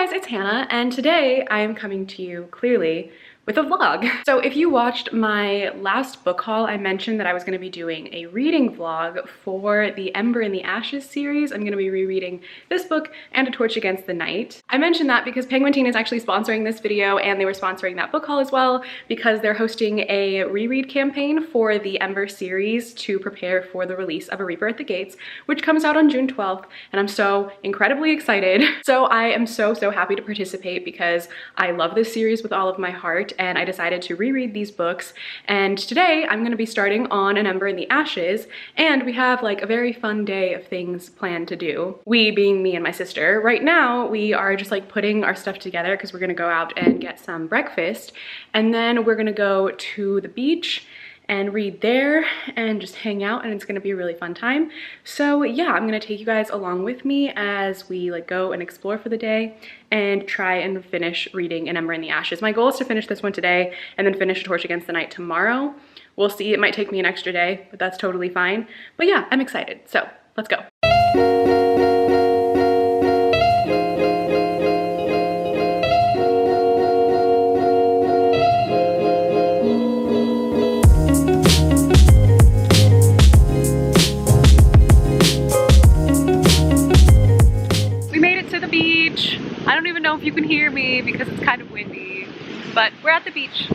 guys, it's Hannah, and today I am coming to you clearly with a vlog. So if you watched my last book haul, I mentioned that I was going to be doing a reading vlog for the Ember in the Ashes series. I'm going to be rereading this book and A Torch Against the Night. I mentioned that because Penguin Teen is actually sponsoring this video, and they were sponsoring that book haul as well because they're hosting a reread campaign for the Ember series to prepare for the release of A Reaper at the Gates, which comes out on June 12th, and I'm so incredibly excited. So I am so happy to participate because I love this series with all of my heart, and I decided to reread these books. And today I'm going to be starting on An Ember in the Ashes, and we have like a very fun day of things planned to do. We being me and my sister. Right now we are just like putting our stuff together because we're going to go out and get some breakfast, and then we're going to go to the beach and read there and just hang out, and it's gonna be a really fun time. So yeah, I'm gonna take you guys along with me as we like go and explore for the day and try and finish reading An Ember in the Ashes. My goal is to finish this one today and then finish A Torch Against the Night tomorrow. We'll see, it might take me an extra day, but that's totally fine. But yeah, I'm excited, so let's go. I don't even know if you can hear me because it's kind of windy, but we're at the beach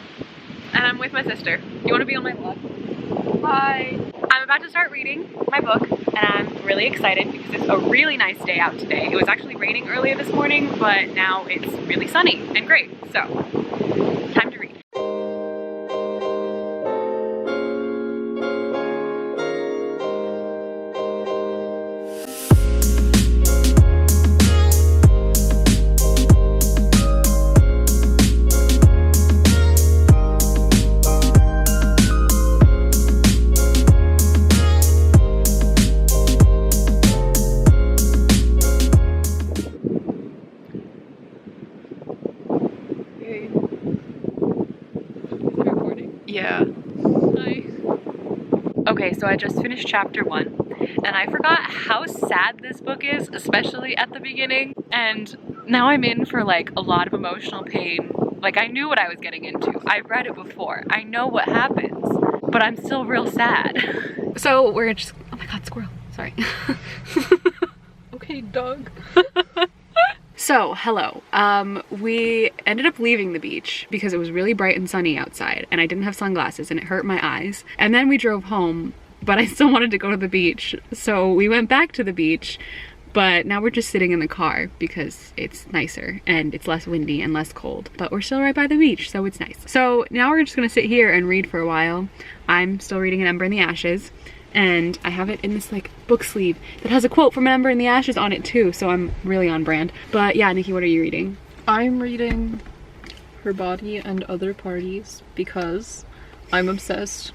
and I'm with my sister. Do you want to be on my vlog? Hi. I'm about to start reading my book and I'm really excited because it's a really nice day out today. It was actually raining earlier this morning, but now it's really sunny and great. So, time to read. Yeah. Hi. Okay, so I just finished chapter 1, and I forgot how sad this book is, especially at the beginning, and now I'm in for like a lot of emotional pain. Like, I knew what I was getting into. I've read it before. I know what happens, but I'm still real sad. So we're just, oh my god, squirrel, sorry. Okay, dog. So, hello. We ended up leaving the beach because it was really bright and sunny outside and I didn't have sunglasses and it hurt my eyes. And then we drove home, but I still wanted to go to the beach. So we went back to the beach, but now we're just sitting in the car because it's nicer and it's less windy and less cold. But we're still right by the beach, so it's nice. So now we're just gonna sit here and read for a while. I'm still reading An Ember in the Ashes, and I have it in this like book sleeve that has a quote from An Ember in the Ashes on it too, so I'm really on brand. But yeah, Nikki, what are you reading? I'm reading Her Body and Other Parties because I'm obsessed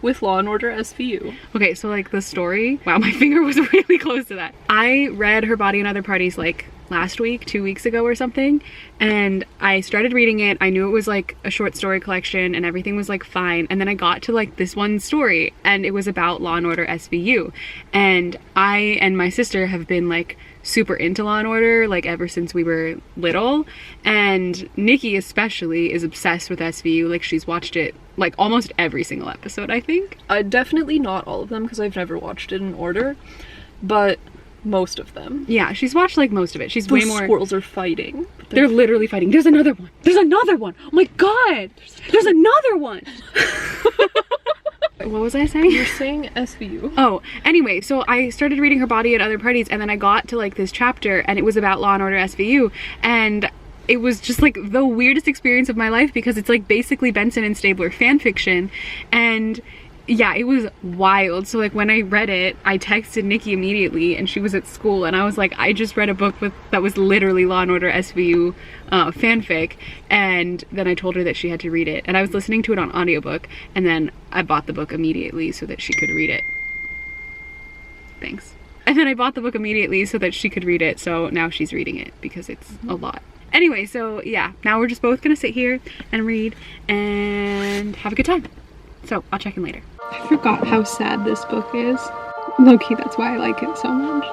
with Law & Order SVU. Okay, so like the story, wow, my finger was really close to that. I read Her Body and Other Parties like last week, 2 weeks ago or something, and I started reading it. I knew it was like a short story collection and everything was like fine, and then I got to like this one story and it was about Law & Order SVU, and I and my sister have been like super into Law & Order like ever since we were little, and Nikki especially is obsessed with SVU. Like, she's watched it like almost every single episode, I think. Definitely not all of them because I've never watched it in order, but most of them. Yeah, she's watched like most of it. She's way more. Squirrels are fighting. They're literally fighting. There's another one. There's another one. Oh my god. There's another one. What was I saying? You're saying SVU. Oh, anyway, so I started reading Her Body and Other Parties, and then I got to like this chapter and it was about Law & Order SVU, and it was just like the weirdest experience of my life because it's like basically Benson and Stabler fan fiction, and yeah, it was wild. So like when I read it, I texted Nikki immediately and she was at school and I was like, I just read a book that was literally Law & Order SVU fanfic, and then I told her that she had to read it, and I was listening to it on audiobook, and then I bought the book immediately so that she could read it. Thanks. And then I bought the book immediately so that she could read it, so now she's reading it because it's a lot. Anyway, so yeah, now we're just both gonna sit here and read and have a good time. So I'll check in later. I forgot how sad this book is. Low-key, that's why I like it so much.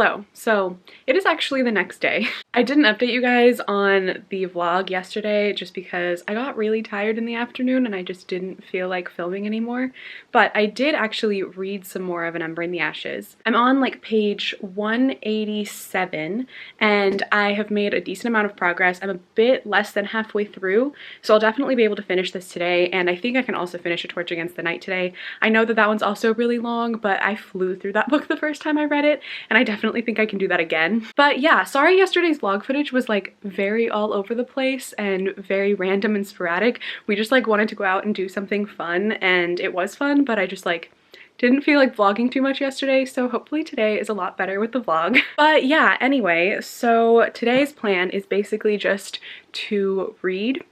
Hello. So it is actually the next day. I didn't update you guys on the vlog yesterday just because I got really tired in the afternoon and I just didn't feel like filming anymore. But I did actually read some more of An Ember in the Ashes. I'm on like page 187 and I have made a decent amount of progress. I'm a bit less than halfway through, so I'll definitely be able to finish this today, and I think I can also finish A Torch Against the Night today. I know that that one's also really long, but I flew through that book the first time I read it, and I definitely think I can do that again. But yeah, sorry yesterday's vlog footage was like very all over the place and very random and sporadic. We just like wanted to go out and do something fun, and it was fun, but I just like didn't feel like vlogging too much yesterday, so hopefully today is a lot better with the vlog. But yeah, anyway, so today's plan is basically just to read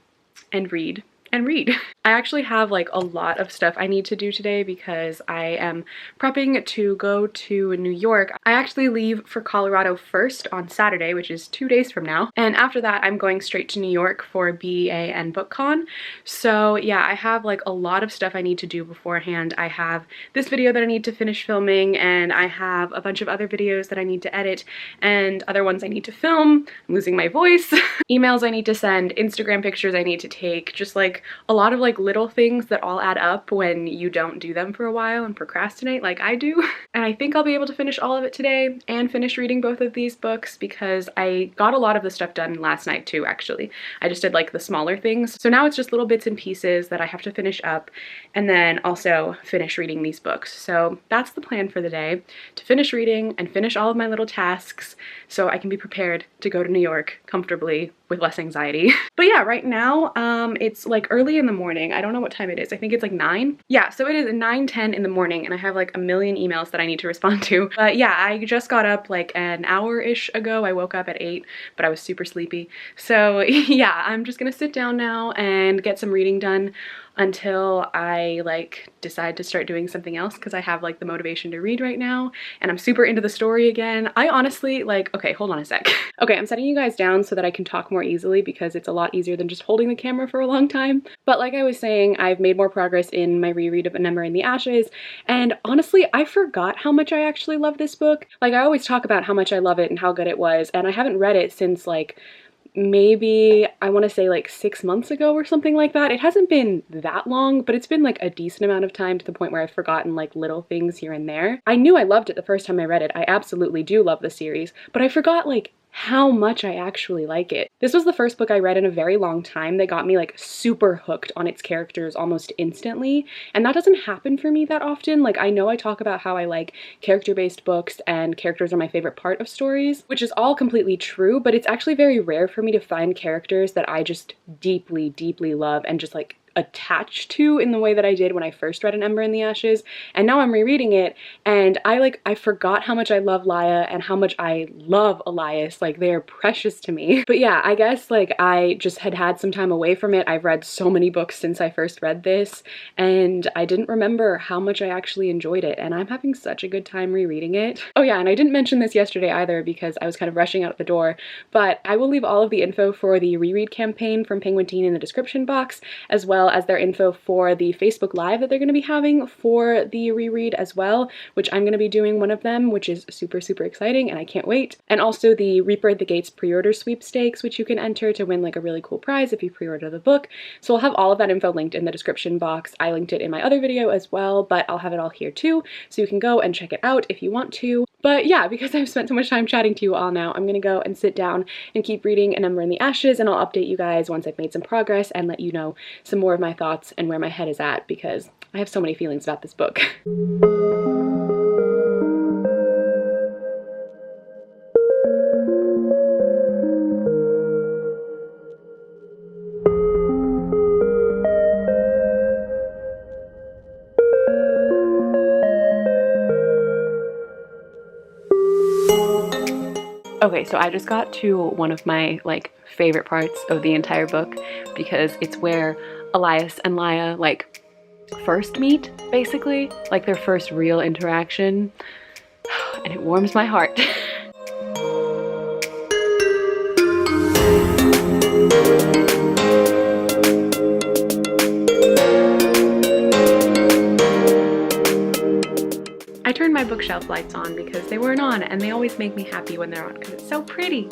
and read and read. I actually have like a lot of stuff I need to do today because I am prepping to go to New York. I actually leave for Colorado first on Saturday, which is 2 days from now. And after that, I'm going straight to New York for BEA and BookCon. So yeah, I have like a lot of stuff I need to do beforehand. I have this video that I need to finish filming, and I have a bunch of other videos that I need to edit and other ones I need to film. I'm losing my voice. Emails I need to send, Instagram pictures I need to take, just like a lot of like little things that all add up when you don't do them for a while and procrastinate like I do. And I think I'll be able to finish all of it today and finish reading both of these books because I got a lot of the stuff done last night too, actually. I just did like the smaller things. So now it's just little bits and pieces that I have to finish up and then also finish reading these books. So that's the plan for the day, to finish reading and finish all of my little tasks so I can be prepared to go to New York comfortably with less anxiety. But yeah, right now it's like early in the morning. I don't know what time it is. I think it's like 9. Yeah, so it is 9:10 in the morning and I have like a million emails that I need to respond to. But yeah, I just got up like an hour-ish ago. I woke up at 8, but I was super sleepy. So yeah, I'm just gonna sit down now and get some reading done until I like decide to start doing something else because I have like the motivation to read right now and I'm super into the story again. I honestly like, okay, hold on a sec. Okay, I'm setting you guys down so that I can talk more easily because it's a lot easier than just holding the camera for a long time. But like I was saying, I've made more progress in my reread of An Ember in the Ashes, and honestly, I forgot how much I actually love this book. Like I always talk about how much I love it and how good it was, and I haven't read it since like maybe I want to say like 6 months ago or something like that. It hasn't been that long, but it's been like a decent amount of time to the point where I've forgotten like little things here and there. I knew I loved it the first time I read it. I absolutely do love the series, but I forgot like how much I actually like it. This was the first book I read in a very long time that got me like super hooked on its characters almost instantly, and that doesn't happen for me that often. Like I know I talk about how I like character-based books and characters are my favorite part of stories, which is all completely true, but it's actually very rare for me to find characters that I just deeply, deeply love and just like attached to in the way that I did when I first read An Ember in the Ashes. And now I'm rereading it and I forgot how much I love Laia and how much I love Elias. Like they're precious to me. But yeah, I guess like I just had some time away from it. I've read so many books since I first read this and I didn't remember how much I actually enjoyed it, and I'm having such a good time rereading it. Oh yeah, and I didn't mention this yesterday either because I was kind of rushing out the door, but I will leave all of the info for the reread campaign from Penguin Teen in the description box, as well as their info for the Facebook Live that they're going to be having for the reread as well, which I'm going to be doing one of them, which is super, super exciting and I can't wait. And also the Reaper at the Gates pre-order sweepstakes, which you can enter to win like a really cool prize if you pre-order the book. So I'll have all of that info linked in the description box. I linked it in my other video as well, but I'll have it all here too, so you can go and check it out if you want to. But yeah, because I've spent so much time chatting to you all now, I'm gonna go and sit down and keep reading An Ember in the Ashes, and I'll update you guys once I've made some progress and let you know some more of my thoughts and where my head is at, because I have so many feelings about this book. Okay, so I just got to one of my like favorite parts of the entire book because it's where Elias and Laia like first meet, basically, like their first real interaction, and it warms my heart. turn my bookshelf lights on because they weren't on, and they always make me happy when they're on because it's so pretty.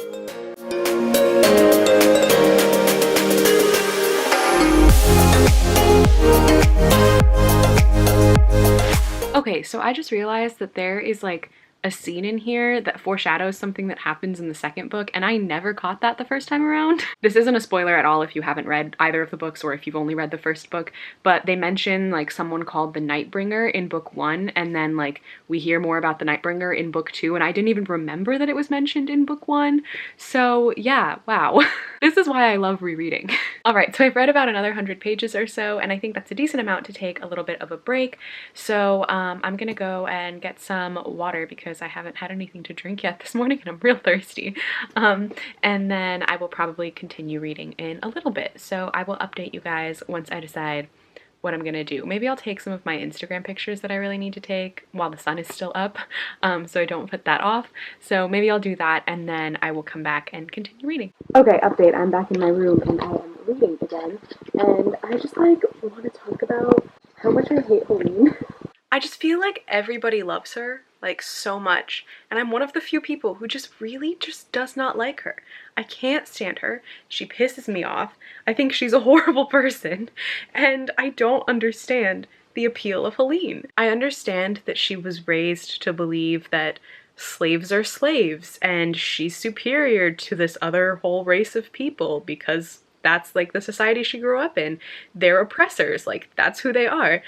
Okay, so I just realized that there is like a scene in here that foreshadows something that happens in the second book, and I never caught that the first time around. This isn't a spoiler at all if you haven't read either of the books or if you've only read the first book, but they mention like someone called the Nightbringer in book 1, and then like we hear more about the Nightbringer in book 2, and I didn't even remember that it was mentioned in book 1. So yeah, wow. This is why I love rereading. All right, so I've read about another 100 pages or so, and I think that's a decent amount to take a little bit of a break. So I'm gonna go and get some water because I haven't had anything to drink yet this morning and I'm real thirsty. And then I will probably continue reading in a little bit. So I will update you guys once I decide what I'm gonna do. Maybe I'll take some of my Instagram pictures that I really need to take while the sun is still up, so I don't put that off. So maybe I'll do that and then I will come back and continue reading. Okay, update. I'm back in my room and I am reading again. And I just like want to talk about how much I hate Helene. I just feel like everybody loves her, like so much, and I'm one of the few people who just really just does not like her. I can't stand her. She pisses me off. I think she's a horrible person, and I don't understand the appeal of Helene. I understand that she was raised to believe that slaves are slaves and she's superior to this other whole race of people because that's like the society she grew up in. They're oppressors, like that's who they are.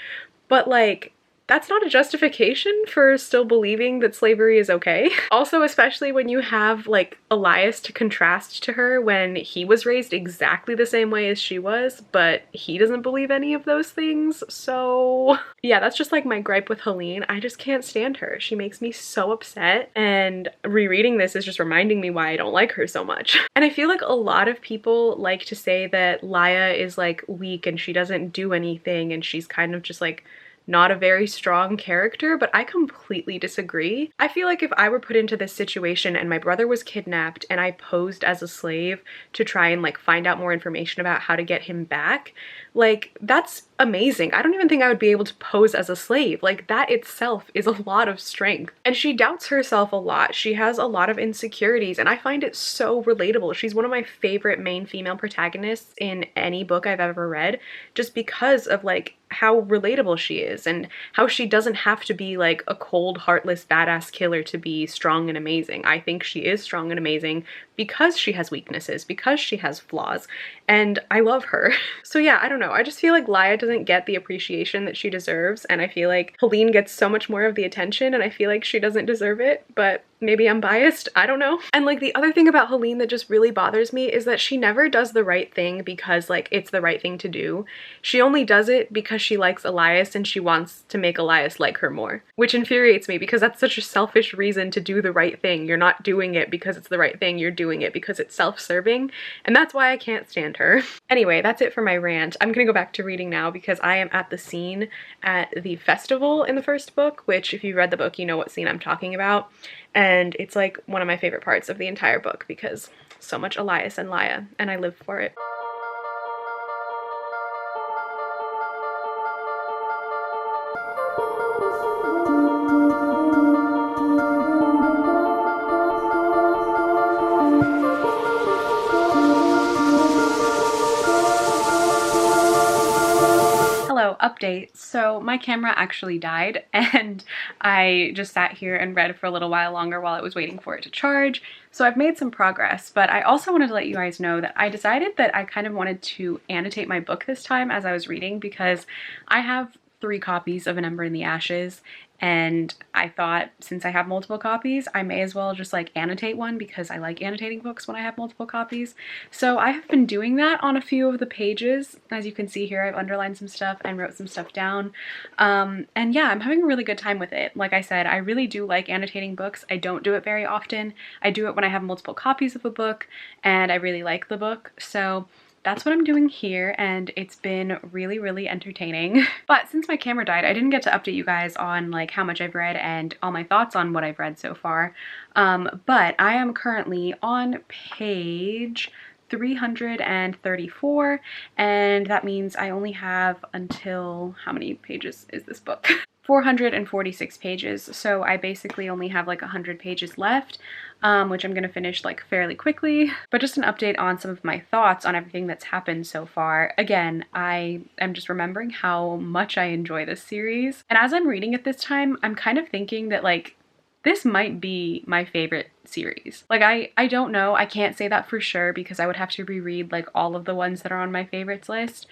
But like, that's not a justification for still believing that slavery is okay. Also, especially when you have like Elias to contrast to her when he was raised exactly the same way as she was, but he doesn't believe any of those things. So yeah, that's just like my gripe with Helene. I just can't stand her. She makes me so upset, and rereading this is just reminding me why I don't like her so much. And I feel like a lot of people like to say that Laya is like weak and she doesn't do anything and she's kind of just like not a very strong character, but I completely disagree. I feel like if I were put into this situation and my brother was kidnapped and I posed as a slave to try and like find out more information about how to get him back, like that's amazing. I don't even think I would be able to pose as a slave. Like that itself is a lot of strength. And she doubts herself a lot. She has a lot of insecurities and I find it so relatable. She's one of my favorite main female protagonists in any book I've ever read, just because of like how relatable she is and how she doesn't have to be like a cold, heartless, badass killer to be strong and amazing. I think she is strong and amazing because she has weaknesses, because she has flaws, and I love her. So yeah, I don't know. I just feel like Laya doesn't get the appreciation that she deserves, and I feel like Helene gets so much more of the attention, and I feel like she doesn't deserve it, but maybe I'm biased, I don't know. And like the other thing about Helene that just really bothers me is that she never does the right thing because like it's the right thing to do. She only does it because she likes Elias and she wants to make Elias like her more, which infuriates me because that's such a selfish reason to do the right thing. You're not doing it because it's the right thing, you're doing it because it's self-serving, and that's why I can't stand her. Anyway, that's it for my rant. I'm gonna go back to reading now because I am at the scene at the festival in the first book, which if you read the book, you know what scene I'm talking about. And it's like one of my favorite parts of the entire book because so much Elias and Laya, and I live for it. Hello, update. So my camera actually died and I just sat here and read for a little while longer while I was waiting for it to charge. So I've made some progress, but I also wanted to let you guys know that I decided that I kind of wanted to annotate my book this time as I was reading because I have 3 copies of An Ember in the Ashes, and I thought since I have multiple copies, I may as well just like annotate one because I like annotating books when I have multiple copies. So I have been doing that on a few of the pages. As you can see here, I've underlined some stuff and wrote some stuff down. And yeah, I'm having a really good time with it. Like I said, I really do like annotating books. I don't do it very often. I do it when I have multiple copies of a book and I really like the book. So that's what I'm doing here, and it's been really, really entertaining. But since my camera died, I didn't get to update you guys on like how much I've read and all my thoughts on what I've read so far. But I am currently on page 334, and that means I only have until, how many pages is this book? 446 pages, so I basically only have like 100 pages left, which I'm gonna finish like fairly quickly. But just an update on some of my thoughts on everything that's happened so far. Again, I am just remembering how much I enjoy this series, and as I'm reading it this time, I'm kind of thinking that like this might be my favorite series. Like I don't know, I can't say that for sure because I would have to reread like all of the ones that are on my favorites list,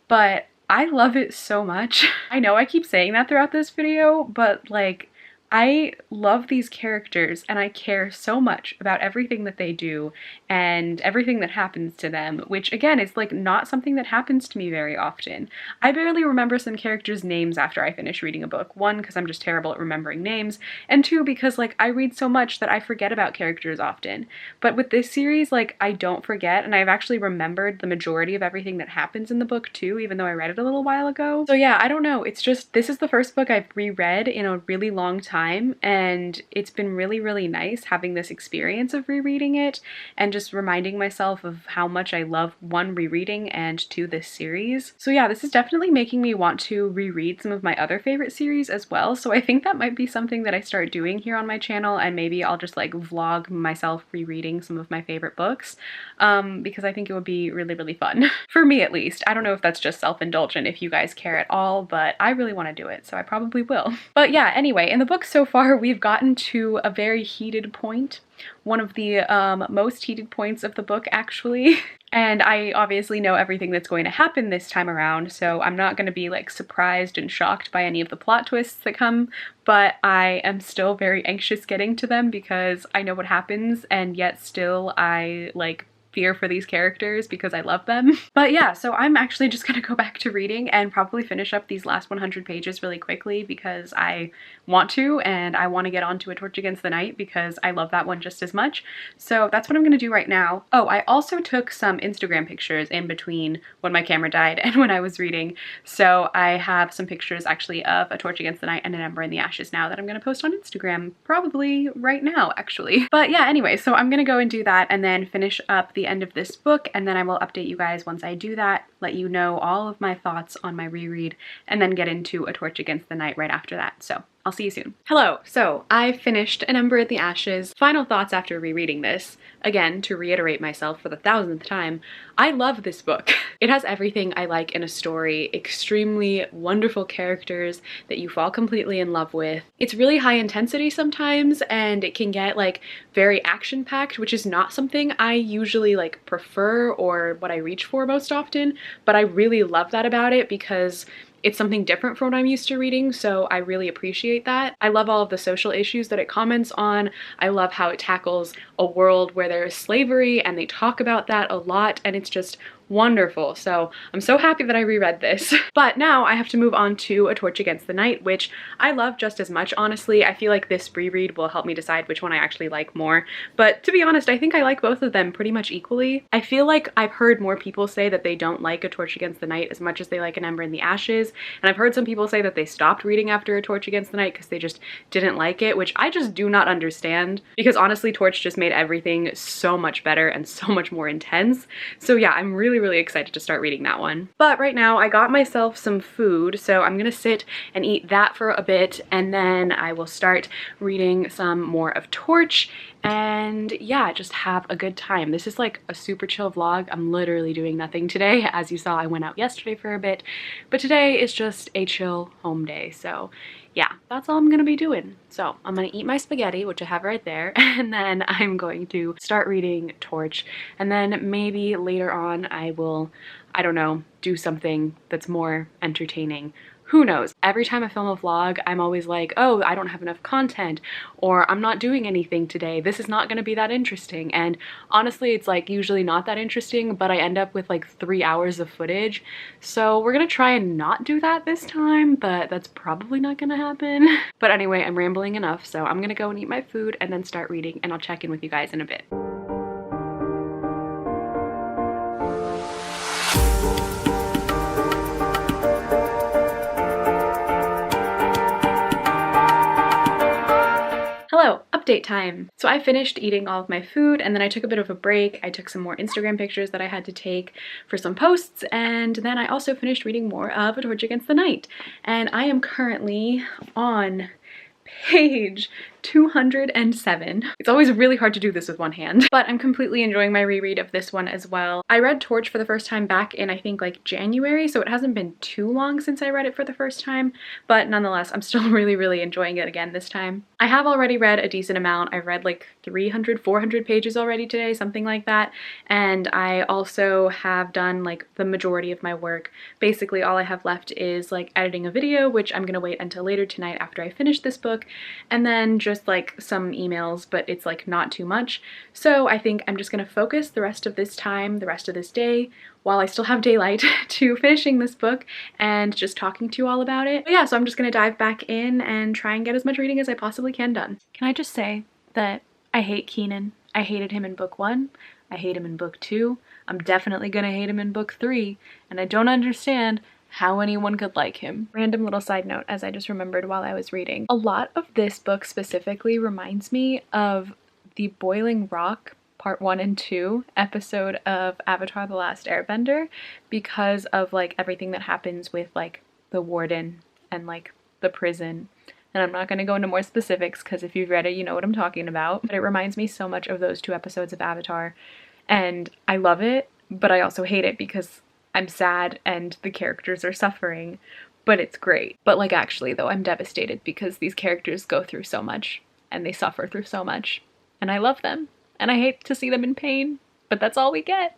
but I love it so much. I know I keep saying that throughout this video, but like I love these characters and I care so much about everything that they do and everything that happens to them, which again is like not something that happens to me very often. I barely remember some characters' names after I finish reading a book. One, because I'm just terrible at remembering names, and two, because like I read so much that I forget about characters often. But with this series, like I don't forget, and I've actually remembered the majority of everything that happens in the book too, even though I read it a little while ago. So yeah, I don't know, it's just, this is the first book I've reread in a really long time, and it's been really nice having this experience of rereading it and just reminding myself of how much I love, one, rereading, and two, this series. So yeah, this is definitely making me want to reread some of my other favorite series as well, so I think that might be something that I start doing here on my channel, and maybe I'll just like vlog myself rereading some of my favorite books, because I think it would be really fun. For me at least. I don't know if that's just self-indulgent if you guys care at all, but I really want to do it, so I probably will. But yeah, anyway, in the book so far we've gotten to a very heated point. One of the most heated points of the book, actually. And I obviously know everything that's going to happen this time around, so I'm not going to be like surprised and shocked by any of the plot twists that come, but I am still very anxious getting to them because I know what happens, and yet still I like fear for these characters because I love them. But yeah, so I'm actually just gonna go back to reading and probably finish up these last 100 pages really quickly because I want to, and I want to get onto A Torch Against the Night because I love that one just as much. So that's what I'm gonna do right now. Oh, I also took some Instagram pictures in between when my camera died and when I was reading. So I have some pictures actually of A Torch Against the Night and An Ember in the Ashes now that I'm gonna post on Instagram probably right now, actually. But yeah, anyway, so I'm gonna go and do that and then finish up the end of this book, and then I will update you guys once I do that, let you know all of my thoughts on my reread, and then get into A Torch Against the Night right after that. So I'll see you soon. Hello, so I finished An Ember in the Ashes. Final thoughts after rereading this. Again, to reiterate myself for the 1000th time, I love this book. It has everything I like in a story, extremely wonderful characters that you fall completely in love with. It's really high intensity sometimes, and it can get like very action-packed, which is not something I usually like prefer or what I reach for most often, but I really love that about it because it's something different from what I'm used to reading, so I really appreciate that. I love all of the social issues that it comments on. I love how it tackles a world where there is slavery, and they talk about that a lot, and it's just wonderful. So I'm so happy that I reread this. But now I have to move on to A Torch Against the Night, which I love just as much, honestly. I feel like this reread will help me decide which one I actually like more. But to be honest, I think I like both of them pretty much equally. I feel like I've heard more people say that they don't like A Torch Against the Night as much as they like An Ember in the Ashes. And I've heard some people say that they stopped reading after A Torch Against the Night because they just didn't like it, which I just do not understand, because honestly, Torch just made everything so much better and so much more intense. So yeah, I'm really excited to start reading that one. But right now I got myself some food, so I'm gonna sit and eat that for a bit, and then I will start reading some more of Torch, and yeah, just have a good time. This is like a super chill vlog. I'm literally doing nothing today. As you saw, I went out yesterday for a bit, but today is just a chill home day. So yeah, that's all I'm gonna be doing. So I'm gonna eat my spaghetti, which I have right there, and then I'm going to start reading Torch, and then maybe later on I will, I don't know, do something that's more entertaining. Who knows? Every time I film a vlog, I'm always like, oh, I don't have enough content, or I'm not doing anything today. This is not gonna be that interesting. And honestly, it's like usually not that interesting, but I end up with like 3 hours of footage. So we're gonna try and not do that this time, but that's probably not gonna happen. But anyway, I'm rambling enough, so I'm gonna go and eat my food and then start reading, and I'll check in with you guys in a bit. Hello, update time. So I finished eating all of my food and then I took a bit of a break. I took some more Instagram pictures that I had to take for some posts, and then I also finished reading more of A Torch Against the Night. And I am currently on page 207. It's always really hard to do this with one hand, but I'm completely enjoying my reread of this one as well. I read Torch for the first time back in, I think, like January, so it hasn't been too long since I read it for the first time, but nonetheless, I'm still really enjoying it again this time. I have already read a decent amount. I've read like 300, 400 pages already today, something like that, and I also have done like the majority of my work. Basically, all I have left is like editing a video, which I'm gonna wait until later tonight after I finish this book, and then just like some emails, but it's like not too much. So I think I'm just gonna focus the rest of this time, the rest of this day, while I still have daylight, to finishing this book and just talking to you all about it. But yeah, so I'm just gonna dive back in and try and get as much reading as I possibly can done. Can I just say that I hate Keenan. I hated him in book 1. I hate him in book 2. I'm definitely gonna hate him in book 3, and I don't understand how anyone could like him. Random little side note, as I just remembered while I was reading. A lot of this book specifically reminds me of the Boiling Rock Part 1 and 2 episode of Avatar: The Last Airbender, because of like everything that happens with like the warden and like the prison. And I'm not going to go into more specifics because if you've read it, you know what I'm talking about. But it reminds me so much of those 2 episodes of Avatar. And I love it, but I also hate it because I'm sad and the characters are suffering, but it's great. But like actually though, I'm devastated because these characters go through so much and they suffer through so much. And I love them and I hate to see them in pain, but that's all we get.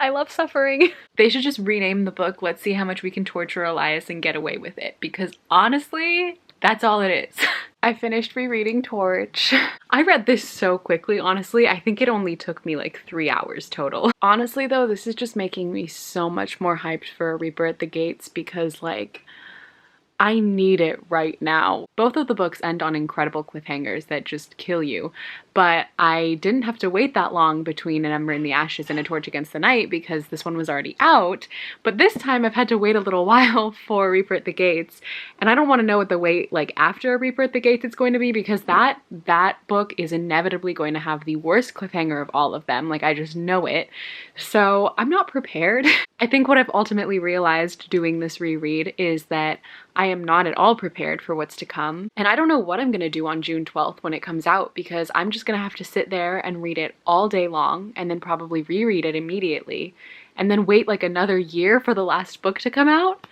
I love suffering. They should just rename the book, Let's See How Much We Can Torture Elias and Get Away With It, because honestly, that's all it is. I finished rereading Torch. I read this so quickly, honestly. I think it only took me like 3 hours total. Honestly though, this is just making me so much more hyped for Reaper at the Gates because like, I need it right now. Both of the books end on incredible cliffhangers that just kill you, but I didn't have to wait that long between An Ember in the Ashes and A Torch Against the Night because this one was already out, but this time I've had to wait a little while for Reaper at the Gates, and I don't want to know what the wait like after Reaper at the Gates it's going to be, because that book is inevitably going to have the worst cliffhanger of all of them. Like, I just know it. So I'm not prepared. I think what I've ultimately realized doing this reread is that I am not at all prepared for what's to come. And I don't know what I'm gonna do on June 12th when it comes out, because I'm just gonna have to sit there and read it all day long and then probably reread it immediately and then wait like another year for the last book to come out.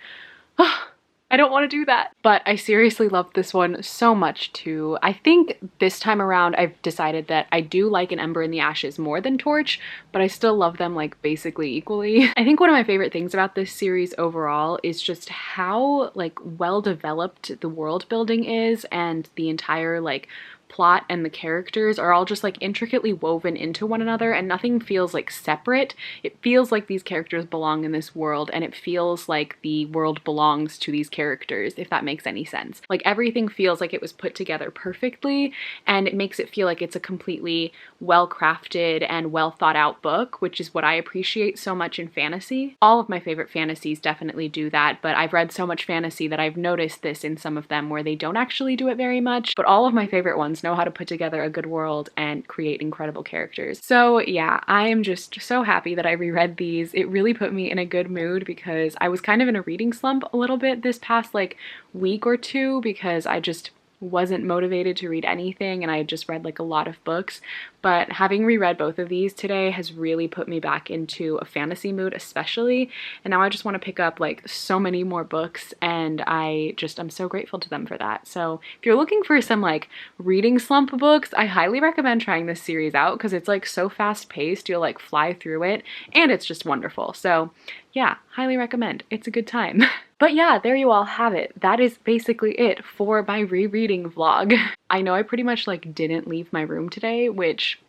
I don't want to do that. But I seriously love this one so much too. I think this time around I've decided that I do like An Ember in the Ashes more than Torch, but I still love them like basically equally. I think one of my favorite things about this series overall is just how like well developed the world building is, and the entire like plot and the characters are all just like intricately woven into one another, and nothing feels like separate. It feels like these characters belong in this world, and it feels like the world belongs to these characters, if that makes any sense. Like, everything feels like it was put together perfectly, and it makes it feel like it's a completely well-crafted and well thought out book, which is what I appreciate so much in fantasy. All of my favorite fantasies definitely do that, but I've read so much fantasy that I've noticed this in some of them where they don't actually do it very much, but all of my favorite ones know how to put together a good world and create incredible characters. So yeah, I am just so happy that I reread these. It really put me in a good mood because I was kind of in a reading slump a little bit this past like week or two because I just wasn't motivated to read anything and I had just read like a lot of books, but having reread both of these today has really put me back into a fantasy mood especially, and now I just want to pick up like so many more books, and I'm so grateful to them for that. So if you're looking for some like reading slump books, I highly recommend trying this series out because it's like so fast paced, you'll like fly through it, and it's just wonderful. So yeah, highly recommend. It's a good time. But yeah, there you all have it. That is basically it for my rereading vlog. I know I pretty much like didn't leave my room today, which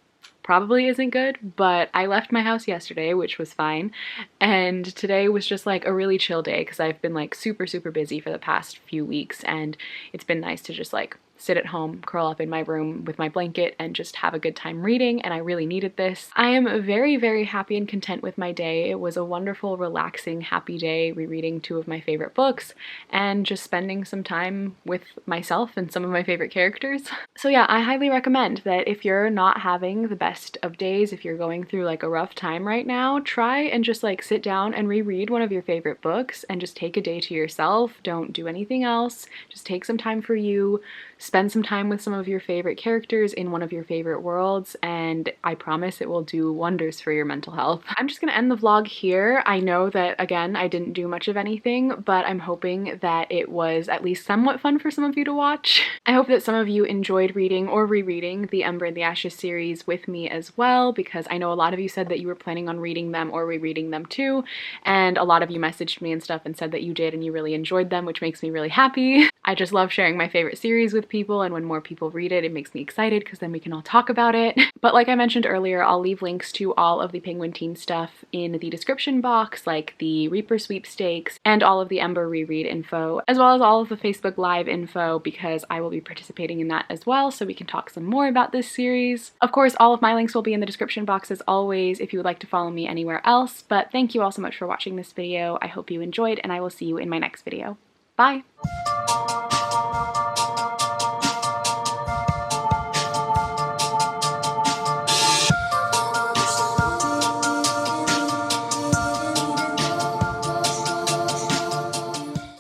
probably isn't good, but I left my house yesterday, which was fine. And today was just like a really chill day because I've been like super busy for the past few weeks, and it's been nice to just like sit at home, curl up in my room with my blanket, and just have a good time reading, and I really needed this. I am very, very happy and content with my day. It was a wonderful, relaxing, happy day rereading two of my favorite books and just spending some time with myself and some of my favorite characters. So yeah, I highly recommend that if you're not having the best of days, if you're going through like a rough time right now, try and just like sit down and reread one of your favorite books and just take a day to yourself. Don't do anything else. Just take some time for you, spend some time with some of your favorite characters in one of your favorite worlds, and I promise it will do wonders for your mental health. I'm just gonna end the vlog here. I know that, again, I didn't do much of anything, but I'm hoping that it was at least somewhat fun for some of you to watch. I hope that some of you enjoyed reading or rereading the Ember and the Ashes series with me as well, because I know a lot of you said that you were planning on reading them or rereading them too, and a lot of you messaged me and stuff and said that you did and you really enjoyed them, which makes me really happy. I just love sharing my favorite series with people, and when more people read it, it makes me excited because then we can all talk about it. But like I mentioned earlier, I'll leave links to all of the Penguin Teen stuff in the description box, like the Reaper sweepstakes and all of the Ember reread info, as well as all of the Facebook Live info, because I will be participating in that as well, so we can talk some more about this series. Of course, all of my links will be in the description box as always if you would like to follow me anywhere else, but thank you all so much for watching this video. I hope you enjoyed, and I will see you in my next video. Bye!